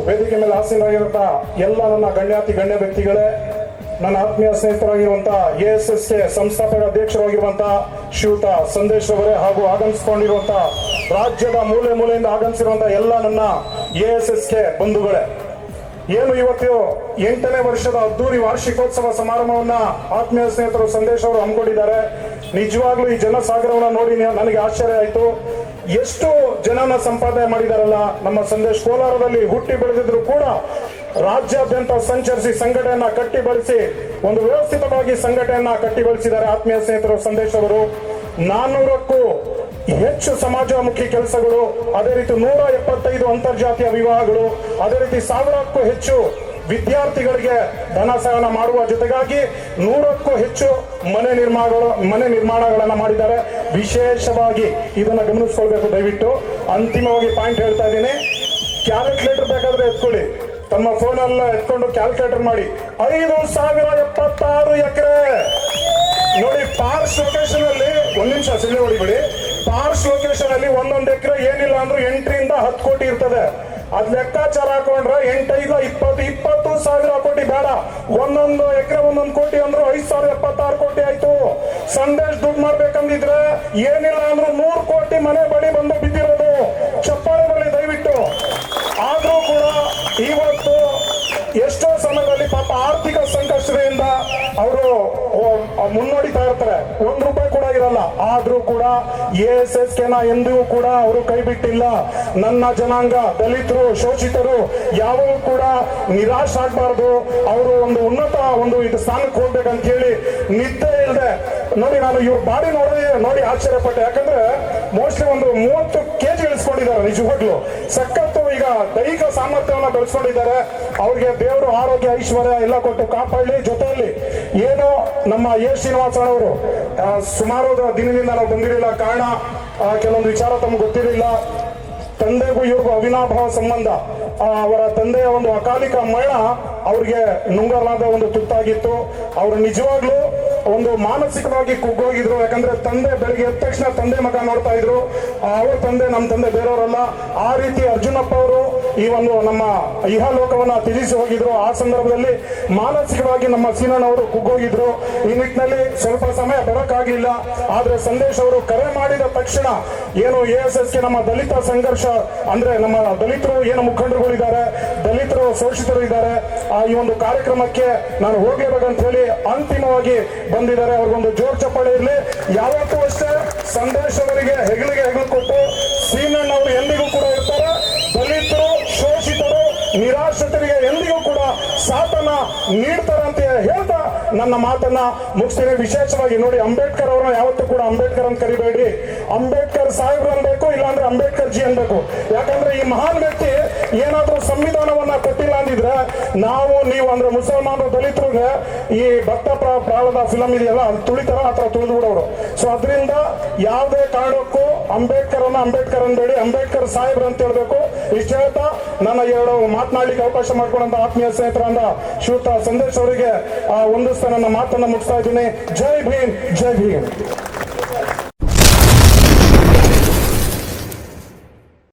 ವೇದಿಕೆ ಮೇಲೆ ಆಸೀನರಾಗಿರುವಂತ ಎಲ್ಲ ನನ್ನ ಗಣ್ಯ ವ್ಯಕ್ತಿಗಳೇ, ನನ್ನ ಆತ್ಮೀಯ ಸ್ನೇಹಿತರಾಗಿರುವಂತಹ ASSK ಸಂಸ್ಥಾಪಕ ಅಧ್ಯಕ್ಷರಾಗಿರುವಂತಹ ಶ್ರೀಯುತ ಸಂದೇಶ್ ಅವರೇ ಹಾಗೂ ಆಗಮಿಸಿಕೊಂಡಿರುವಂತಹ ರಾಜ್ಯದ ಮೂಲೆ ಮೂಲೆಯಿಂದ ಆಗಮಿಸಿರುವಂತಹ ಎಲ್ಲ ನನ್ನ ASSK ಬಂಧುಗಳೇ, ಏನು ಇವತ್ತು 8ನೇ ವರ್ಷದ ಅದ್ದೂರಿ ವಾರ್ಷಿಕೋತ್ಸವ ಸಮಾರಂಭವನ್ನ ಆತ್ಮೀಯ ಸ್ನೇಹಿತರು ಸಂದೇಶ್ ಅವರು ಹಮ್ಮಿಕೊಂಡಿದ್ದಾರೆ. ನಿಜವಾಗ್ಲೂ ಈ ಜನಸಾಗರವನ್ನ ನೋಡಿ ನನಗೆ ಆಶ್ಚರ್ಯ ಆಯ್ತು. ಎಷ್ಟು ಜನನ ಸಂಪಾದನೆ ಮಾಡಿದಾರಲ್ಲ ನಮ್ಮ ಸಂದೇಶ್. ಕೋಲಾರದಲ್ಲಿ ಹುಟ್ಟಿ ಬೆಳೆದಿದ್ರು ಕೂಡ ರಾಜ್ಯಾದ್ಯಂತ ಸಂಚರಿಸಿ ಸಂಘಟನೆಯನ್ನ ಕಟ್ಟಿ ಬಳಸಿ ಒಂದು ವ್ಯವಸ್ಥಿತವಾಗಿ ಸಂಘಟನೆಯನ್ನ ಕಟ್ಟಿ ಬಳಸಿದ್ದಾರೆ ಆತ್ಮೀಯ ಸ್ನೇಹಿತರು ಸಂದೇಶ್ ಅವರು. 400ಕ್ಕೂ ಹೆಚ್ಚು ಸಮಾಜಮುಖಿ ಕೆಲಸಗಳು, ಅದೇ ರೀತಿ 175 ಅಂತರ್ಜಾತೀಯ ವಿವಾಹಗಳು, ಅದೇ ರೀತಿ 1000ಕ್ಕೂ ಹೆಚ್ಚು ವಿದ್ಯಾರ್ಥಿಗಳಿಗೆ ಧನ ಸಹಾಯ ಮಾಡುವ ಜೊತೆಗಾಗಿ 100ಕ್ಕೂ ಹೆಚ್ಚು ಮನೆ ನಿರ್ಮಾಣಗಳನ್ನ ಮಾಡಿದ್ದಾರೆ. ವಿಶೇಷವಾಗಿ ಇದನ್ನ ಗಮನಿಸ್ಕೊಳ್ಬೇಕು ದಯವಿಟ್ಟು. ಅಂತಿಮವಾಗಿ ಪಾಯಿಂಟ್ ಹೇಳ್ತಾ ಇದ್ದೀನಿ, ಕ್ಯಾಲ್ಕುಲೇಟರ್ ಬೇಕಾದ್ರೆ ಎತ್ಕೊಳ್ಳಿ, ತಮ್ಮ ಫೋನಲ್ಲ ಎತ್ಕೊಂಡು ಕ್ಯಾಲ್ಕುಲೇಟರ್ ಮಾಡಿ. 5076 ಎಕರೆ ನೋಡಿ. ಪಾರ್ಸ್ ಲೊಕೇಶನ್ ಅಲ್ಲಿ ಒಂದ್ ನಿಮಿಷ ಸಿಳ್ಳೆ ಹೊಡಿಬಿಡಿ. ಪಾರ್ಸ್ ಲೊಕೇಶನ್ ಅಲ್ಲಿ ಒಂದೊಂದು ಎಕರೆ ಏನಿಲ್ಲ ಅಂದ್ರೂ 8 ರಿಂದ 10 ಕೋಟಿ ಇರ್ತದೆ. ಅದ್ ಲೆಕ್ಕಾಚಾರ ಹಾಕೊಂಡ್ರೆ 8 5 20 ಸಾವಿರ ಕೋಟಿ ಬೇಡ, ಒಂದೊಂದು ಎಕರೆ 1 ಕೋಟಿ ಅಂದ್ರೂ 5076 ಕೋಟಿ ಆಯ್ತು. ಸಂದೇಶ್ ದುಡ್ಡು ಮಾಡ್ಬೇಕಂದಿದ್ರೆ ಏನಿಲ್ಲ ಅಂದ್ರೂ 100 ಕೋಟಿ ಮನೆ ಬಳಿ ಬಂದು ಬಿದ್ದಿರೋದು. ಚಪ್ಪಾಳೆ ಬರಲಿ ದಯವಿಟ್ಟು. ಆದ್ರೂ ಕೂಡ ಇವತ್ತು ಎಷ್ಟೋ ಸಮಯದಲ್ಲಿ ಪಾಪ ಆರ್ಥಿಕ ಸಂಕಷ್ಟದಿಂದ ಅವರು ಮುನ್ನೋಡಿತಾ ಇರ್ತಾರೆ, 1 ರೂಪಾಯಿ ಕೂಡ ಇರಲ್ಲ. ಆದ್ರೂ ಕೂಡ ASSK ಎಂದಿಗೂ ಕೂಡ ಅವರು ಕೈ ಬಿಟ್ಟಿಲ್ಲ. ನನ್ನ ಜನಾಂಗ, ದಲಿತರು, ಶೋಷಿತರು ಯಾವಾಗೂ ಕೂಡ ನಿರಾಶೆ ಆಗ್ಬಾರ್ದು. ಅವರು ಒಂದು ಉನ್ನತ ಇದು ಸ್ಥಾನಕ್ಕೆ ಹೋಗ್ಬೇಕಂತ ಹೇಳಿ ನಿದ್ದೆ ಇಲ್ಲದೆ ನೋಡಿ, ನಾನು ಇವ್ರ ಬಾಡಿ ನೋಡಿ ಆಶ್ಚರ್ಯಪಟ್ಟೆ. ಯಾಕಂದ್ರೆ ಮೋಸ್ಟ್ಲಿ ಒಂದು 30 kg ಇಳಿಸ್ಕೊಂಡಿದ್ದಾರೆ. ನಿಜವಾಗ್ಲು ಸಖತ್ತು ಈಗ ದೈಹಿಕ ಸಾಮರ್ಥ್ಯವನ್ನ ಬೆಳೆಸ್ಕೊಂಡಿದ್ದಾರೆ. ಅವ್ರಿಗೆ ದೇವರು ಆರೋಗ್ಯ ಐಶ್ವರ್ಯ ಎಲ್ಲ ಕೊಟ್ಟು ಕಾಪಾಡಲಿ. ಜೊತೆಯಲ್ಲಿ ಏನೋ ನಮ್ಮ ಶ್ರೀನಿವಾಸನವರು ಸುಮಾರು ದಿನದಿಂದ ನಾವು ಬಂದಿರಲಿಲ್ಲ, ಕಾರಣ ಕೆಲವೊಂದು ವಿಚಾರ ತಮ್ಗೆ ಗೊತ್ತಿರಲಿಲ್ಲ. ತಂದೆಗೂ ಇವ್ರಿಗೂ ಅವಿನಾಭಾವ ಸಂಬಂಧ. ಅವರ ತಂದೆಯ ಒಂದು ಅಕಾಲಿಕ ಮರಣ ಅವ್ರಿಗೆ ನುಂಗಲಾದ ಒಂದು ತುತ್ತಾಗಿತ್ತು. ಅವರು ನಿಜವಾಗ್ಲೂ ಒಂದು ಮಾನಸಿಕವಾಗಿ ಕುಗ್ಗೋಗಿದ್ರು. ಯಾಕಂದ್ರೆ ತಂದೆ ಬೆಳಿಗ್ಗೆ ಎದ್ದ ತಕ್ಷಣ ತಂದೆ ಮಗ ನೋಡ್ತಾ ಇದ್ರು. ಅವ್ರ ತಂದೆ ನಮ್ಮ ತಂದೆ ಬೇರೆಯವರಲ್ಲ. ಆ ರೀತಿ ಅರ್ಜುನಪ್ಪ ಅವರು ಈ ಒಂದು ನಮ್ಮ ಇಹಲೋಕವನ್ನ ತ್ಯಜಿಸಿ ಹೋಗಿದ್ರು. ಆ ಸಂದರ್ಭದಲ್ಲಿ ಮಾನಸಿಕವಾಗಿ ನಮ್ಮ ಸೀನಣ್ಣವರು ಕುಗ್ಗೋಗಿದ್ರು. ಈ ನಿಟ್ಟಿನಲ್ಲಿ ಸ್ವಲ್ಪ ಸಮಯ ಬರೋಕ್ಕಾಗಲಿಲ್ಲ. ಆದ್ರೆ ಸಂದೇಶ್ ಅವರು ಕರೆ ಮಾಡಿದ ತಕ್ಷಣ ಏನು ASSK ನಮ್ಮ ದಲಿತ ಸಂಘರ್ಷ ಅಂದ್ರೆ ನಮ್ಮ ದಲಿತರು ಏನು ಮುಖಂಡರುಗಳಿದ್ದಾರೆ, ದಲಿತರು ಶೋಷಿತರು ಇದ್ದಾರೆ, ಈ ಒಂದು ಕಾರ್ಯಕ್ರಮಕ್ಕೆ ನಾನು ಹೋಗ್ಲೇಬೇಕಂತ ಹೇಳಿ ಅಂತಿಮವಾಗಿ ಬಂದಿದ್ದಾರೆ. ಅವ್ರಿಗೊಂದು ಜೋರ್ ಚಪ್ಪಾಳೆ ಇರಲಿ. ಯಾವತ್ತೂ ಅಷ್ಟೇ ಸಂದೇಶ್ ಅವರಿಗೆ ಹೆಗಲಿಗೆ ಹೆಗಲು ಕೊಟ್ಟು ಸೀನಣ್ಣ ಅವರು ಎಂದಿಗೂ ಕೂಡ ಇರ್ತಾರೆ. ದಲಿತರು, ಶೋಷಿತರು, ನಿರಾಶ್ರಿತರಿಗೆ ಎಂದಿಗೂ ಕೂಡ ಸಾಥನ್ನ ನೀಡ್ತಾರೆ ಅಂತ ಹೇಳ್ತಾ ನನ್ನ ಮಾತನ್ನ ಮುಗಿಸ್ತೀನಿ. ವಿಶೇಷವಾಗಿ ನೋಡಿ, ಅಂಬೇಡ್ಕರ್ ಅವ್ರನ್ನ ಯಾವತ್ತೂ ಕೂಡ ಅಂಬೇಡ್ಕರ್ ಅಂತ ಕರಿಬೇಡಿ, ಅಂಬೇಡ್ಕರ್ ಸಾಹೇಬ್ರು ಅನ್ಬೇಕು, ಇಲ್ಲಾಂದ್ರೆ ಅಂಬೇಡ್ಕರ್ ಜಿ ಅನ್ಬೇಕು. ಯಾಕಂದ್ರೆ ಈ ಮಹಾನ್ ವ್ಯಕ್ತಿ ಏನಾದ್ರೂ ಸಂವಿಧಾನವನ್ನ ಕೊಟ್ಟಿಲ್ಲ ಅಂದಿದ್ರೆ ನೀವು ಅಂದ್ರೆ ಮುಸಲ್ಮಾನರು, ದಲಿತರಿಗೆ ಈ ಭಕ್ತ ಪ್ರಾಳದ ಫಿಲಂ ಇದೆಯಲ್ಲ ಅದು ತುಳಿತಾರ ಆ ತರ ತುಳಿದು ಬಿಡೋರು. ಸೊ ಅದರಿಂದ ಯಾವುದೇ ಕಾರಣಕ್ಕೂ ಅಂಬೇಡ್ಕರ್ ಅನ್ಬೇಡಿ, ಅಂಬೇಡ್ಕರ್ ಸಾಹೇಬ್ರು ಅಂತ ಹೇಳ್ಬೇಕು. ಇಷ್ಟ ಹೇಳ್ತಾ ನನ್ನ 2 ಮಾತನಾಡ್ಲಿಕ್ಕೆ ಅವಕಾಶ ಮಾಡ್ಕೊಂಡಂತ ಆತ್ಮೀಯ ಸ್ನೇಹಿತರಾದ ಶ್ರೀಯುತ ಸಂದೇಶ್ ಅವರಿಗೆ ಒಂದಿಸ್ತಾ ನನ್ನ ಮಾತನ್ನ ಮುಗಿಸ್ತಾ ಇದ್ದೀನಿ. ಜೈ ಭೀಮ್, ಜೈ ಭೀಮ್.